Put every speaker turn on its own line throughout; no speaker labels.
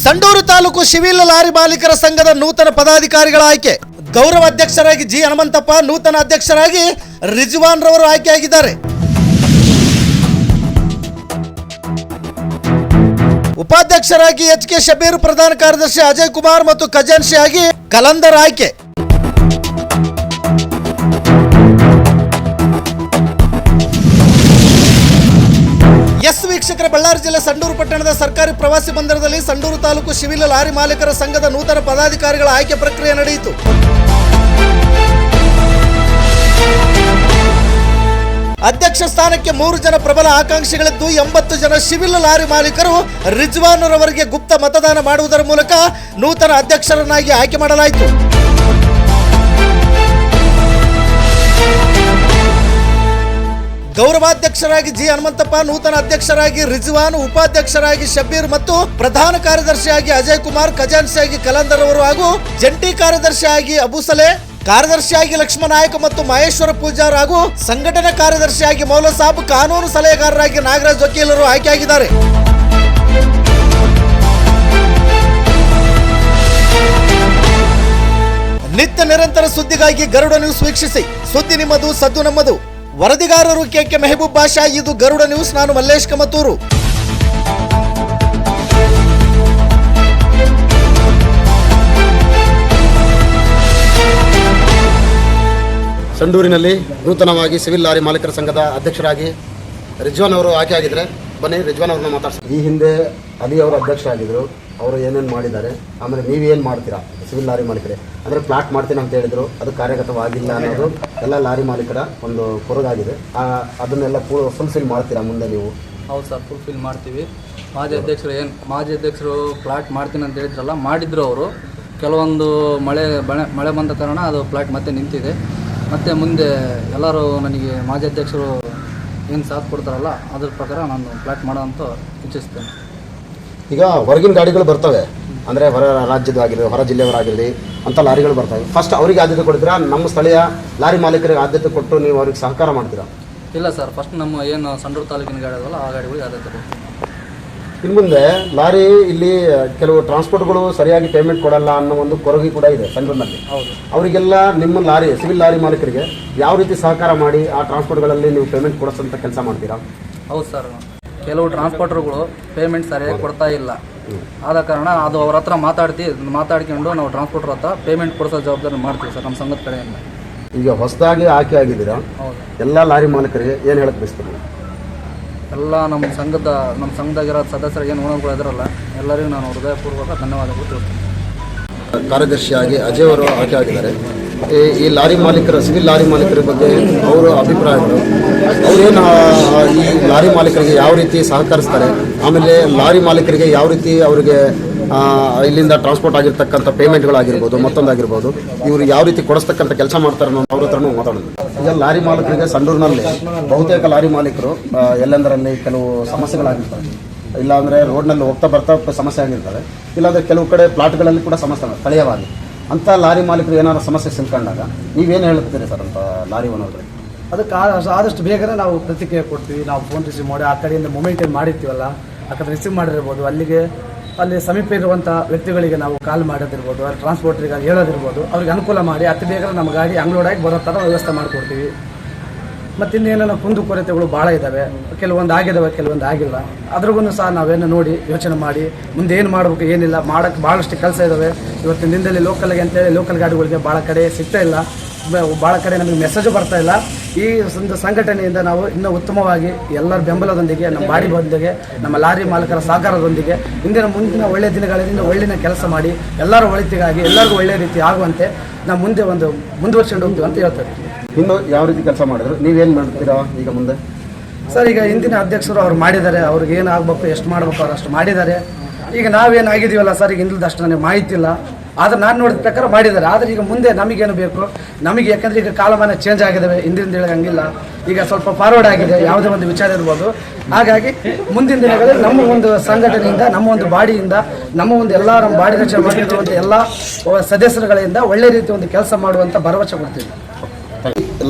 Sandur taluk civil lorry ಮಾಲೀಕರ ಸಂಘದ ನೂತನ ಪದಾಧಿಕಾರಿಗಳ ಆಯ್ಕೆ. ಗೌರವ ಅಧ್ಯಕ್ಷರಾಗಿ ಜಿ ಹನುಮಂತಪ್ಪ, ನೂತನ ಅಧ್ಯಕ್ಷರಾಗಿ ರಿಜ್ವಾನ್ ರವರು ಆಯ್ಕೆಯಾಗಿದ್ದಾರೆ. ಉಪಾಧ್ಯಕ್ಷರಾಗಿ ಎಚ್ ಕೆ ಶಬೀರ್, ಪ್ರಧಾನ ಕಾರ್ಯದರ್ಶಿ ಅಜಯ್ ಕುಮಾರ್ ಮತ್ತು ಖಜಾನ್ಸಿಯಾಗಿ ಕಲಂದರ್ ಆಯ್ಕೆ. ಎಸ್ ವೀಕ್ಷಕರ, ಬಳ್ಳಾರಿ ಜಿಲ್ಲೆ ಸಂಡೂರು ಪಟ್ಟಣದ ಸರ್ಕಾರಿ ಪ್ರವಾಸಿ ಮಂದಿರದಲ್ಲಿ ಸಂಡೂರು ತಾಲೂಕು ಸಿವಿಲ್ ಲಾರಿ ಮಾಲೀಕರ ಸಂಘದ ನೂತನ ಪದಾಧಿಕಾರಿಗಳ ಆಯ್ಕೆ ಪ್ರಕ್ರಿಯೆ ನಡೆಯಿತು. ಅಧ್ಯಕ್ಷ ಸ್ಥಾನಕ್ಕೆ 3 ಜನ ಪ್ರಬಲ ಆಕಾಂಕ್ಷಿಗಳಿದ್ದು 80 ಜನ ಸಿವಿಲ್ ಲಾರಿ ಮಾಲೀಕರು ರಿಜ್ವಾನ್ ರವರಿಗೆ ಗುಪ್ತ ಮತದಾನ ಮಾಡುವುದರ ಮೂಲಕ ನೂತನ ಅಧ್ಯಕ್ಷರನ್ನಾಗಿ ಆಯ್ಕೆ ಮಾಡಲಾಯಿತು. ಗೌರವಾಧ್ಯಕ್ಷರಾಗಿ ಜಿ ಹನುಮಂತಪ್ಪ, ನೂತನ ಅಧ್ಯಕ್ಷರಾಗಿ ರಿಜ್ವಾನ್, ಉಪಾಧ್ಯಕ್ಷರಾಗಿ ಶಬೀರ್ ಮತ್ತು ಪ್ರಧಾನ ಕಾರ್ಯದರ್ಶಿಯಾಗಿ ಅಜಯ್ ಕುಮಾರ್, ಖಜಾನ್ಸಿಯಾಗಿ ಕಲಂದರ್ ಅವರು ಹಾಗೂ ಜಂಟಿ ಕಾರ್ಯದರ್ಶಿಯಾಗಿ ಅಬುಸಲೆ, ಕಾರ್ಯದರ್ಶಿಯಾಗಿ ಲಕ್ಷ್ಮಣ ನಾಯಕ್ ಮತ್ತು ಮಹೇಶ್ವರ ಪೂಜಾರ್ ಹಾಗೂ ಸಂಘಟನಾ ಕಾರ್ಯದರ್ಶಿಯಾಗಿ ಮೌಲಾ ಸಾಬ್, ಕಾನೂನು ಸಲಹೆಗಾರರಾಗಿ ನಾಗರಾಜ್ ವಕೀಲರು ಆಯ್ಕೆಯಾಗಿದ್ದಾರೆ. ನಿತ್ಯ ನಿರಂತರ ಸುದ್ದಿಗಾಗಿ ಗರುಡ ನ್ಯೂಸ್ ವೀಕ್ಷಿಸಿ. ಸುದ್ದಿ ನಿಮ್ಮದು, ಸದ್ದು ನಮ್ಮದು. ವರದಿಗಾರರು ಕೆ ಮೆಹಬೂಬ್ ಬಾಷಾ. ಇದು ಗರುಡ ನ್ಯೂಸ್. ನಾನು ಮಲ್ಲೇಶ್ ಕಮತೂರು.
ಸಂಡೂರಿನಲ್ಲಿ ನೂತನವಾಗಿ ಸಿವಿಲ್ ಲಾರಿ ಮಾಲೀಕರ ಸಂಘದ ಅಧ್ಯಕ್ಷರಾಗಿ ರಿಜ್ವಾನ್ ಅವರು ಆಯ್ಕೆಯಾಗಿದ್ದಾರೆ. ಬನ್ನಿ ರಿಜ್ವಾನ್ ಅವ್ರನ್ನ ಮಾತಾಡ್ತಾರೆ. ಈ ಹಿಂದೆ ಅಲಿ ಅವರು ಅಧ್ಯಕ್ಷರಾಗಿದ್ದರು. ಅವರು ಏನೇನು ಮಾಡಿದ್ದಾರೆ, ಆಮೇಲೆ ನೀವೇನು ಮಾಡ್ತೀರಾ ಸಿವಿಲ್ ಲಾರಿ ಮಾಲೀಕರೇ? ಅಂದರೆ ಪ್ಲಾಟ್ ಮಾಡ್ತೀನಿ ಅಂತ ಹೇಳಿದರು, ಅದು ಕಾರ್ಯಗತವಾಗಿಲ್ಲ ಅನ್ನೋದು ಎಲ್ಲ ಲಾರಿ ಮಾಲೀಕರ ಒಂದು ಕೊರಗಾಗಿದೆ. ಅದನ್ನೆಲ್ಲ ಫುಲ್ಫಿಲ್ ಮಾಡ್ತೀರಾ ಮುಂದೆ ನೀವು?
ಹೌದು ಸರ್, ಫುಲ್ಫಿಲ್ ಮಾಡ್ತೀವಿ. ಮಾಜಿ ಅಧ್ಯಕ್ಷರು ಪ್ಲಾಟ್ ಮಾಡ್ತೀನಿ ಅಂತ ಹೇಳಿದ್ರಲ್ಲ, ಮಾಡಿದ್ರು ಅವರು. ಕೆಲವೊಂದು ಮಳೆ ಬಂದ ಕಾರಣ ಅದು ಪ್ಲಾಟ್ ಮತ್ತೆ ನಿಂತಿದೆ. ಮತ್ತು ಮುಂದೆ ಎಲ್ಲರೂ ನನಗೆ ಮಾಜಿ ಅಧ್ಯಕ್ಷರು ಏನು ಸಾಥ್ ಕೊಡ್ತಾರಲ್ಲ, ಅದ್ರ ಪ್ರಕಾರ ನಾನು ಪ್ಲಾಟ್ ಮಾಡೋ ಅಂತ ಇಚ್ಛಿಸ್ತೇನೆ.
ಈಗ ಹೊರಗಿನ ಗಾಡಿಗಳು ಬರ್ತವೆ, ಅಂದರೆ ಹೊರ ರಾಜ್ಯದಾಗಿರಲಿ, ಹೊರ ಜಿಲ್ಲೆಯವರಾಗಿರಲಿ ಅಂತ ಲಾರಿಗಳು ಬರ್ತವೆ. ಫಸ್ಟ್ ಅವರಿಗೆ ಆದ್ಯತೆ ಕೊಡ್ತೀರಾ, ನಮ್ಮ ಸ್ಥಳೀಯ ಲಾರಿ ಮಾಲೀಕರಿಗೆ ಆದ್ಯತೆ ಕೊಟ್ಟು ನೀವು ಅವ್ರಿಗೆ ಸಹಕಾರ ಮಾಡ್ತೀರಾ?
ಇಲ್ಲ ಸರ್, ಫಸ್ಟ್ ನಮ್ಮ ಏನು ಸಂಡೂರು ತಾಲೂಕಿನ ಗಾಡಿ ಅದಲ್ಲ, ಆ ಗಾಡಿಗಳಿಗೆ ಆದ್ಯತೆ ಕೊಡ್ತೀವಿ.
ಇನ್ನು ಮುಂದೆ ಲಾರಿ ಇಲ್ಲಿ ಕೆಲವು ಟ್ರಾನ್ಸ್ಪೋರ್ಟ್ಗಳು ಸರಿಯಾಗಿ ಪೇಮೆಂಟ್ ಕೊಡಲ್ಲ ಅನ್ನೋ ಒಂದು ಕೊರಗಿ ಕೂಡ ಇದೆ ಸಂಡೂರಿನಲ್ಲಿ.
ಹೌದು,
ಅವರಿಗೆಲ್ಲ ನಿಮ್ಮ ಲಾರಿ ಸಿವಿಲ್ ಲಾರಿ ಮಾಲೀಕರಿಗೆ ಯಾವ ರೀತಿ ಸಹಕಾರ ಮಾಡಿ ಆ ಟ್ರಾನ್ಸ್ಪೋರ್ಟ್ಗಳಲ್ಲಿ ನೀವು ಪೇಮೆಂಟ್ ಕೊಡಿಸೋಂಥ ಕೆಲಸ ಮಾಡ್ತೀರಾ?
ಹೌದು ಸರ್, ಕೆಲವು ಟ್ರಾನ್ಸ್ಪೋರ್ಟರ್ಗಳು ಪೇಮೆಂಟ್ ಸರಿಯಾಗಿ ಕೊಡ್ತಾ ಇಲ್ಲ. ಆದ ಕಾರಣ ಅದು ಅವ್ರ ಹತ್ರ ಮಾತಾಡ್ಕೊಂಡು ನಾವು ಟ್ರಾನ್ಸ್ಪೋರ್ಟರ್ ಹತ್ರ ಪೇಮೆಂಟ್ ಕೊಡಿಸೋ ಜವಾಬ್ದಾರಿ ಮಾಡ್ತೀವಿ ಸರ್, ನಮ್ಮ ಸಂಘದ ಕಡೆಯಿಂದ.
ಈಗ ಹೊಸದಾಗಿ ಆಯ್ಕೆ ಆಗಿದ್ದೀರಾ, ಎಲ್ಲ ಲಾರಿ ಮಾಲೀಕರಿಗೆ ಏನು ಹೇಳಕ್ಕೆ ಬಯಸ್ತೀರಿ?
ಎಲ್ಲ ನಮ್ಮ ಸಂಘದಾಗಿರೋ ಸದಸ್ಯರಿಗೆ ಏನು ಓನರ್ಗಳು ಇದಾರಲ್ಲ, ಎಲ್ಲರಿಗೂ ನಾನು ಹೃದಯಪೂರ್ವಕ ಧನ್ಯವಾದಗಳು ತಿಳಿಸ್ತೀನಿ.
ಕಾರ್ಯದರ್ಶಿಯಾಗಿ ಅಜಯ್ ಅವರು ಆಯ್ಕೆ ಆಗಿದ್ದಾರೆ. ಈ ಲಾರಿ ಮಾಲೀಕರ ಸಿವಿಲ್ ಲಾರಿ ಮಾಲೀಕರ ಬಗ್ಗೆ ಅವರ ಅಭಿಪ್ರಾಯಗಳು, ಅವರೇನು ಈ ಲಾರಿ ಮಾಲೀಕರಿಗೆ ಯಾವ ರೀತಿ ಸಹಕರಿಸ್ತಾರೆ, ಆಮೇಲೆ ಲಾರಿ ಮಾಲೀಕರಿಗೆ ಯಾವ ರೀತಿ ಅವರಿಗೆ ಇಲ್ಲಿಂದ ಟ್ರಾನ್ಸ್ಪೋರ್ಟ್ ಆಗಿರ್ತಕ್ಕಂಥ ಪೇಮೆಂಟ್ಗಳಾಗಿರ್ಬೋದು, ಮತ್ತೊಂದಾಗಿರ್ಬೋದು, ಇವರು ಯಾವ ರೀತಿ ಕೊಡಿಸ್ತಕ್ಕಂಥ ಕೆಲಸ ಮಾಡ್ತಾರೆ ಅನ್ನೋ ಅವ್ರ ಹತ್ರನೂ ಮಾತಾಡೋದು. ಈಗ ಲಾರಿ ಮಾಲೀಕರಿಗೆ ಸಂಡೂರಿನಲ್ಲಿ ಬಹುತೇಕ ಲಾರಿ ಮಾಲೀಕರು ಎಲ್ಲೆಂದರಲ್ಲಿ ಕೆಲವು ಸಮಸ್ಯೆಗಳಾಗಿರ್ತವೆ. ಇಲ್ಲಾಂದರೆ ರೋಡ್ನಲ್ಲಿ ಹೋಗ್ತಾ ಬರ್ತಾ ಸಮಸ್ಯೆ ಆಗಿರ್ತವೆ, ಇಲ್ಲಾಂದರೆ ಕೆಲವು ಕಡೆ ಪ್ಲಾಟ್ಗಳಲ್ಲಿ ಕೂಡ ಸಮಸ್ಯೆ ಸ್ಥಳೀಯವಾಗಿ. ಅಂಥ ಲಾರಿ ಮಾಲೀಕರು ಏನಾದ್ರು ಸಮಸ್ಯೆ ಸಿಲ್ಕೊಂಡಾಗ ನೀವೇನು ಹೇಳ್ತೀರಿ ಸರ್ ಅಂತ ಲಾರಿ ಓನರ್ಗಳಿಗೆ?
ಅದಕ್ಕೆ ಆದಷ್ಟು ಬೇಗನೆ ನಾವು ಪ್ರತಿಕ್ರಿಯೆ ಕೊಡ್ತೀವಿ. ನಾವು ಫೋನ್ ರಿಸೀವ್ ಮಾಡಿ ಆ ಕಡೆಯಿಂದ ಮೊಮೆಂಟೇನ್ ಮಾಡಿರ್ತೀವಲ್ಲ, ಆ ಕಡೆ ರಿಸೀವ್ ಮಾಡಿರ್ಬೋದು, ಅಲ್ಲಿ ಸಮೀಪ ಇರುವಂಥ ವ್ಯಕ್ತಿಗಳಿಗೆ ನಾವು ಕಾಲ್ ಮಾಡೋದಿರ್ಬೋದು, ಅಲ್ಲಿ ಟ್ರಾನ್ಸ್ಪೋರ್ಟ್ರಿಗೆ ಹೇಳೋದಿರ್ಬೋದು, ಅವ್ರಿಗೆ ಅನುಕೂಲ ಮಾಡಿ ಅತಿ ಬೇಗ ನಮ್ಮ ಗಾಡಿ ಅಂಗ್ಲೋಡಾಗಿ ಬರೋ ಥರ ವ್ಯವಸ್ಥೆ ಮಾಡಿಕೊಡ್ತೀವಿ. ಮತ್ತು ಇನ್ನೇನೋ ಕುಂದುಕೊರತೆಗಳು ಭಾಳ ಇದ್ದಾವೆ, ಕೆಲವೊಂದು ಆಗಿದ್ದಾವೆ, ಕೆಲವೊಂದು ಆಗಿಲ್ಲ. ಅದ್ರಿಗೂ ಸಹ ನಾವೇನು ನೋಡಿ ಯೋಚನೆ ಮಾಡಿ ಮುಂದೆ ಏನು ಮಾಡಬೇಕು, ಏನಿಲ್ಲ ಮಾಡೋಕ್ಕೆ ಭಾಳಷ್ಟು ಕೆಲಸ ಇದ್ದಾವೆ. ಇವತ್ತಿನ ದಿನದಲ್ಲಿ ಲೋಕಲ್ಗೆ ಅಂತೇಳಿ ಲೋಕಲ್ ಗಾಡಿಗಳಿಗೆ ಭಾಳ ಕಡೆ ಸಿಗ್ತಾ ಇಲ್ಲ, ಭಾಳ ಕಡೆ ನಮಗೆ ಮೆಸೇಜು ಬರ್ತಾ ಇಲ್ಲ. ಈ ಒಂದು ಸಂಘಟನೆಯಿಂದ ನಾವು ಇನ್ನೂ ಉತ್ತಮವಾಗಿ ಎಲ್ಲರ ಬೆಂಬಲದೊಂದಿಗೆ, ನಮ್ಮ ಬಾಡಿ ಬಂದಿಗೆ, ನಮ್ಮ ಲಾರಿ ಮಾಲೀಕರ ಸಹಕಾರದೊಂದಿಗೆ ಮುಂದಿನ ಒಳ್ಳೆಯ ದಿನಗಳಿಂದ ಒಳ್ಳೆಯ ಕೆಲಸ ಮಾಡಿ ಎಲ್ಲರ ಒಳಿತಿಗಾಗಿ ಎಲ್ಲರಿಗೂ ಒಳ್ಳೆಯ ರೀತಿ ಆಗುವಂತೆ ನಾವು ಮುಂದೆ ಮುಂದುವರ್ಸ್ಕೊಂಡು ಹೋಗ್ತೀವಿ ಅಂತ ಹೇಳ್ತಾರೆ.
ಇನ್ನು ಯಾವ ರೀತಿ ಕೆಲಸ ಮಾಡಿದ್ರು, ನೀವೇನು ಮಾಡ್ತೀರಾ ಈಗ ಮುಂದೆ?
ಸರ್, ಈಗ ಹಿಂದಿನ ಅಧ್ಯಕ್ಷರು ಅವ್ರು ಮಾಡಿದ್ದಾರೆ, ಅವ್ರಿಗೆ ಏನು ಆಗಬೇಕು, ಎಷ್ಟು ಮಾಡಬೇಕು ಅವ್ರು ಅಷ್ಟು ಮಾಡಿದ್ದಾರೆ. ಈಗ ನಾವೇನಾಗಿದ್ದೀವಲ್ಲ ಸರ್, ಈಗ ಹಿಂದಿಲ್ದ ಅಷ್ಟು ನನಗೆ ಮಾಹಿತಿ ಇಲ್ಲ, ಆದರೆ ನಾನು ನೋಡಿದ ಪ್ರಕಾರ ಮಾಡಿದ್ದಾರೆ. ಆದರೆ ಈಗ ಮುಂದೆ ನಮಗೇನು ಬೇಕು, ನಮಗೆ ಯಾಕಂದರೆ ಈಗ ಕಾಲಮಾನ ಚೇಂಜ್ ಆಗಿದ್ದಾವೆ, ಹಿಂದಿನ ಹೇಳಂಗಿಲ್ಲ, ಈಗ ಸ್ವಲ್ಪ ಫಾರ್ವರ್ಡ್ ಆಗಿದೆ ಯಾವುದೇ ಒಂದು ವಿಚಾರ ಇರ್ಬೋದು. ಹಾಗಾಗಿ ಮುಂದಿನ ದಿನಗಳಲ್ಲಿ ನಮ್ಮ ಒಂದು ಸಂಘಟನೆಯಿಂದ, ನಮ್ಮ ಒಂದು ಬಾಡಿಯಿಂದ, ನಮ್ಮ ಒಂದು ಎಲ್ಲ ನಮ್ಮ ಬಾಡಿ ರಚನೆ ಮಾಡಿರುವಂಥ ಎಲ್ಲ ಸದಸ್ಯರುಗಳಿಂದ ಒಳ್ಳೆ ರೀತಿ ಒಂದು ಕೆಲಸ ಮಾಡುವಂಥ ಭರವಸೆ ಕೊಡ್ತೀವಿ.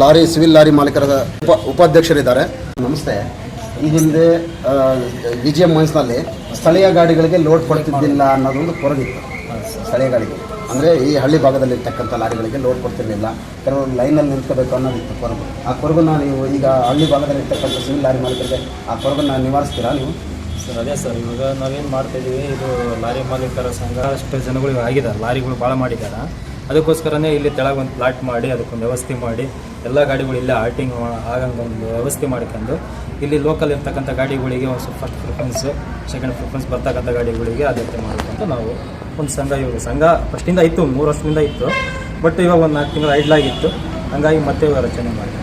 ಲಾರಿ ಸಿವಿಲ್ ಲಾರಿ ಮಾಲೀಕರ ಉಪಾಧ್ಯಕ್ಷರಿದ್ದಾರೆ. ನಮಸ್ತೆ. ಈ ಹಿಂದೆ ವಿಜಿಎಂ ಮೈನ್ಸ್ನಲ್ಲಿ ಸ್ಥಳೀಯ ಗಾಡಿಗಳಿಗೆ ಲೋಡ್ ಕೊಡ್ತಿದ್ದಿಲ್ಲ ಅನ್ನೋದೊಂದು ಕೊರಗಿತ್ತು. ಸ್ಥಳೀಯ ಗಾಡಿಗೆ ಅಂದರೆ ಈ ಹಳ್ಳಿ ಭಾಗದಲ್ಲಿರ್ತಕ್ಕಂಥ ಲಾರಿಗಳಿಗೆ ಲೋಡ್ ಕೊಡ್ತಿರಲಿಲ್ಲ, ಕೆಲವರು ಲೈನಲ್ಲಿ ನಿಂತ್ಕೋಬೇಕು ಅನ್ನೋದಿತ್ತು ಕೊರಗು. ಆ ಕೊರಗನ್ನು ನೀವು ಈಗ ಹಳ್ಳಿ ಭಾಗದಲ್ಲಿರ್ತಕ್ಕಂಥ ಸಿವಿಲ್ ಲಾರಿ ಮಾಲೀಕರಿಗೆ ಆ ಕೊರಗನ್ನು ನಿವಾರಿಸ್ತೀರಾ ನೀವು?
ಸರ್ ಅದೇ ಸರ್, ಇವಾಗ ನಾವೇನು ಮಾಡ್ತಾಯಿದ್ದೀವಿ, ಇದು ಲಾರಿ ಮಾಲೀಕರ ಸಂಘ ಅಷ್ಟು ಜನಗಳು ಆಗಿದ್ದಾರೆ, ಲಾರಿಗಳು ಭಾಳ ಮಾಡಿದ್ದಾರೆ. ಅದಕ್ಕೋಸ್ಕರನೇ ಇಲ್ಲಿ ತೆಳಗೆ ಒಂದು ಪ್ಲಾಟ್ ಮಾಡಿ ಅದಕ್ಕೊಂದು ವ್ಯವಸ್ಥೆ ಮಾಡಿ ಎಲ್ಲ ಗಾಡಿಗಳು ಇಲ್ಲೇ ಆಲ್ಟಿಂಗ್ ಆಗಂಗೆ ಒಂದು ವ್ಯವಸ್ಥೆ ಮಾಡ್ಕೊಂಡು ಇಲ್ಲಿ ಲೋಕಲ್ ಇರ್ತಕ್ಕಂಥ ಗಾಡಿಗಳಿಗೆ ಒಂದು ಸ್ವಲ್ಪ ಫಸ್ಟ್ ಪ್ರಿಫರೆನ್ಸು, ಸೆಕೆಂಡ್ ಪ್ರಿಫರೆನ್ಸ್ ಬರ್ತಕ್ಕಂಥ ಗಾಡಿಗಳಿಗೆ ಆದ್ಯತೆ ಮಾಡಬೇಕಂತ ನಾವು ಒಂದು ಸಂಘ, ಇವರು ಸಂಘ ಫಸ್ಟಿಂದ ಇತ್ತು, 3 ವರ್ಷದಿಂದ ಇತ್ತು, ಬಟ್ ಇವಾಗ ಒಂದು 4 ತಿಂಗಳು ಐಡ್ಲಾಗಿತ್ತು. ಹಂಗಾಗಿ ಮತ್ತೆ ರಚನೆ ಮಾಡಿ